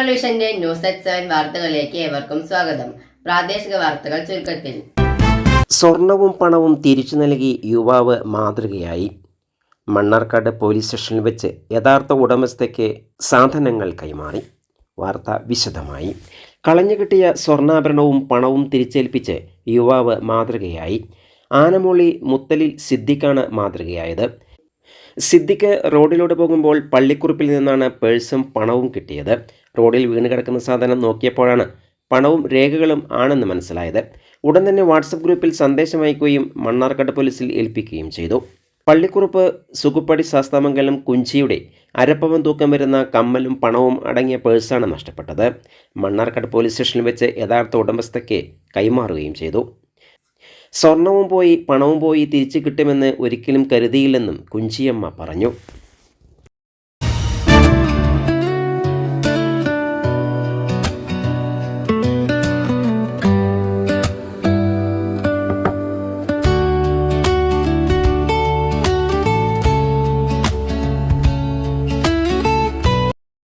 റിവല്യൂഷന്റെ news at 7 വാർത്തകളിലേക്ക് ഏവർക്കും സ്വാഗതം. പ്രാദേശിക വാർത്തകൾ ചുരുക്കത്തിൽ. സ്വർണവും പണവും തിരിച്ചു നൽകി യുവാവ് മാതൃകയായി. മണ്ണാർക്കാട് പോലീസ് സ്റ്റേഷനിൽ വെച്ച് യഥാർത്ഥ ഉടമസ്ഥയ്ക്ക് സാധനങ്ങൾ കൈമാറി. വാർത്ത വിശദമായി. കളഞ്ഞുകിട്ടിയ സ്വർണ്ണാഭരണവും പണവും തിരിച്ചേൽപ്പിച്ച് യുവാവ് മാതൃകയായി. ആനമൂളി മുത്തലിൽ സിദ്ദിഖാണ് മാതൃകയായത്. സിദ്ദിഖ് റോഡിലൂടെ പോകുമ്പോൾ പള്ളിക്കുറിപ്പിൽ നിന്നാണ് പേഴ്സും പണവും കിട്ടിയത്. റോഡിൽ വീണ് കിടക്കുന്ന സാധനം നോക്കിയപ്പോഴാണ് പണവും രേഖകളും ആണെന്ന് മനസ്സിലായത്. ഉടൻ തന്നെ വാട്സപ്പ് ഗ്രൂപ്പിൽ സന്ദേശം അയക്കുകയും മണ്ണാർക്കാട് പോലീസിൽ ഏൽപ്പിക്കുകയും ചെയ്തു. പള്ളിക്കുറുപ്പ് സുകുപ്പടി ശാസ്താമംഗലം കുഞ്ചിയുടെ അരപ്പവൻ തൂക്കം വരുന്ന കമ്മലും പണവും അടങ്ങിയ പേഴ്സാണ് നഷ്ടപ്പെട്ടത്. മണ്ണാർക്കാട് പോലീസ് സ്റ്റേഷനിൽ വെച്ച് യഥാർത്ഥ ഉടമസ്ഥയ്ക്ക് കൈമാറുകയും ചെയ്തു. സ്വർണവും പോയി പണവും പോയി തിരിച്ചു കിട്ടുമെന്ന് ഒരിക്കലും കരുതിയില്ലെന്നും കുഞ്ചിയമ്മ പറഞ്ഞു.